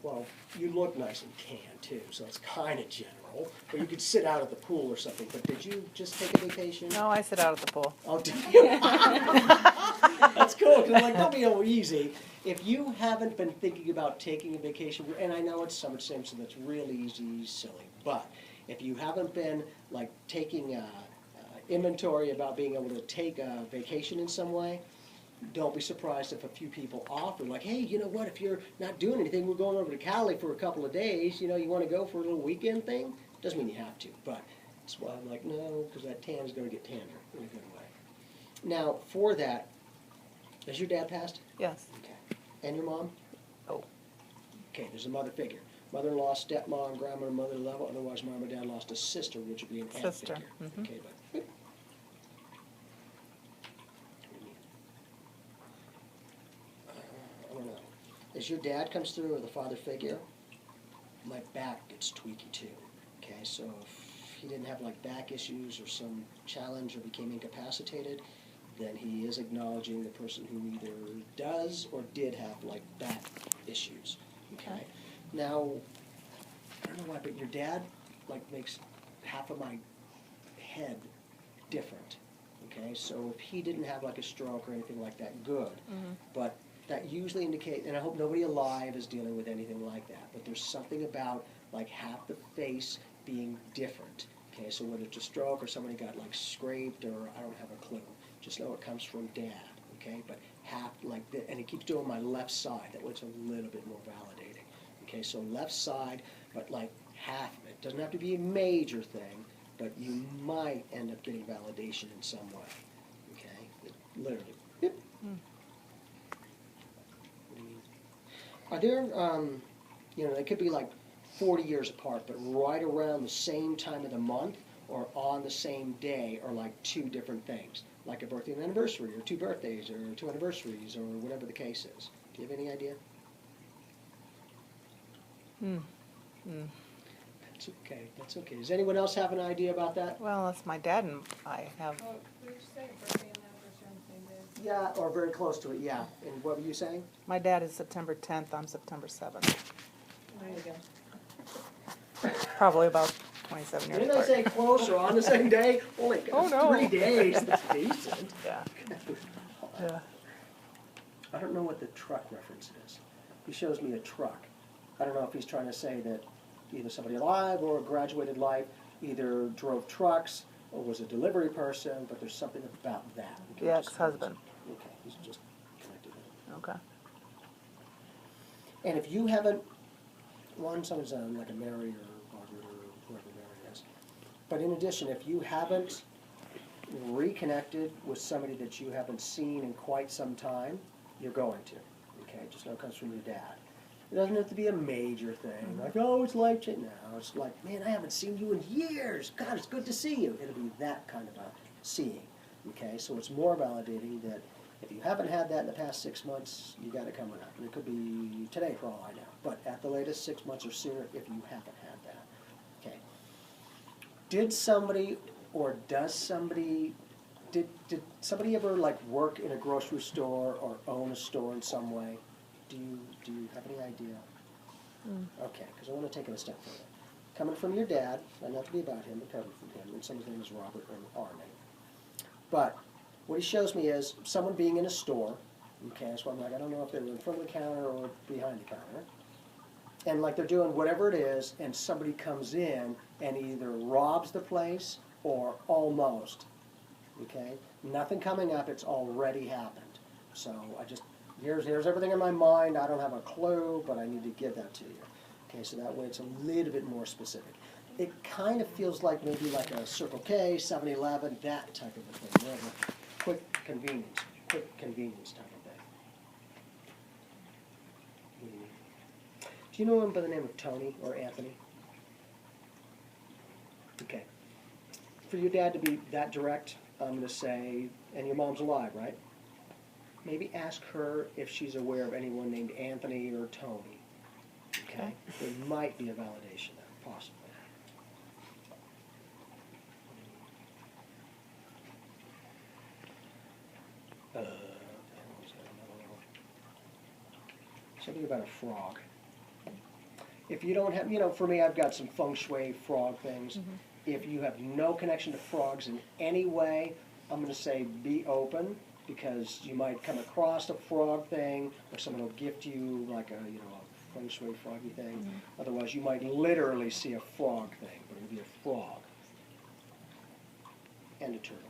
well, you look nice and tan too, so it's kind of general. But you could sit out at the pool or something. But did you just take a vacation? No, I sit out at the pool. Oh, did you? That's cool, because like, that'll be all easy. If you haven't been thinking about taking a vacation, and I know it's summer time, so that's real easy, silly, but if you haven't been like taking inventory about being able to take a vacation in some way, don't be surprised if a few people offer, like, hey, you know what, if you're not doing anything, we're going over to Cali for a couple of days, you want to go for a little weekend thing? Doesn't mean you have to, but that's why I'm like, no, because that tan is going to get tanner in a good way. Now, for that, has your dad passed? Yes. Okay. And your mom? Oh. Okay, there's a mother figure. Mother-in-law, stepmom, grandmother, mother level, otherwise mom or dad lost a sister, which would be an aunt Sister. figure. Mhm. Okay, but I don't know. As your dad comes through or the father figure, my back gets tweaky too. Okay, so if he didn't have like back issues or some challenge or became incapacitated, then he is acknowledging the person who either does or did have like back issues. Okay. Now, I don't know why, but your dad like makes half of my head different. Okay, so if he didn't have like a stroke or anything like that, good. Mhm. But that usually indicates, and I hope nobody alive is dealing with anything like that, but there's something about like half the face being different. Okay, so whether it's a stroke or somebody got like scraped or I don't have a clue, just know it comes from dad. Okay, but half like that, and it keeps doing my left side. That way it's a little bit more validating. Okay, so left side, but like half of it. Doesn't have to be a major thing, but you might end up getting validation in some way. Okay, it literally. Yep. Mm. Are there, they could be like 40 years apart, but right around the same time of the month or on the same day are like two different things, like a birthday and anniversary, or two birthdays, or two anniversaries, or whatever the case is. Do you have any idea? Mm. Mm. That's okay. That's okay. Does anyone else have an idea about that? Well, that's my dad and I have. Oh, did you say birthday and anniversary on the same day? Yeah, or very close to it. Yeah. And what were you saying? My dad is September 10th. I'm September 7th. There you go. Probably about 27 years Didn't I apart. say close or on the same day? Holy God, Oh, no. 3 days. That's decent. Yeah. Yeah. I don't know what the truck reference is. He shows me a truck. I don't know if he's trying to say that either somebody alive or a graduated life either drove trucks or was a delivery person, but there's something about that. Okay, The just- ex-husband. Okay, he's just connected it. Okay. And if you haven't, someone's like a Mary or Margaret or whoever Mary is. But in addition, if you haven't reconnected with somebody that you haven't seen in quite some time, you're going to. Okay, just know it comes from your dad. It doesn't have to be a major thing, like, oh, it's life-changing. No, it's like, man, I haven't seen you in years. God, it's good to see you. It'll be that kind of a seeing. Okay, so it's more validating that if you haven't had that in the past 6 months, you got it coming up. And it could be today for all I know. But at the latest, 6 months or sooner if you haven't had that. Okay. Did somebody or does somebody, did somebody ever like work in a grocery store or own a store in some way? Do you have any idea? Mm. Okay, because I want to take it a step further. Coming from your dad, and not to be about him, but coming from him, and someone's name is Robert or our name. But what he shows me is someone being in a store. Okay, so I'm like, I don't know if they were in front of the counter or behind the counter. And like they're doing whatever it is, and somebody comes in and either robs the place or almost. Okay, nothing coming up, it's already happened. So here's everything in my mind. I don't have a clue, but I need to give that to you. Okay, so that way it's a little bit more specific. It kind of feels like maybe like a Circle K, 7-Eleven, that type of a thing. More of a quick convenience type of thing. Do you know him by the name of Tony or Anthony? Okay. For your dad to be that direct, I'm going to say, and your mom's alive, right? Maybe ask her if she's aware of anyone named Anthony or Tony. Okay? There might be a validation there, possibly. Something about a frog. If you don't have, for me, I've got some feng shui frog things. If you have no connection to frogs in any way, I'm gonna say be open, because you might come across a frog thing, or someone will gift you like a feng shui froggy thing. Otherwise, you might literally see a frog thing, but it'll be a frog and a turtle.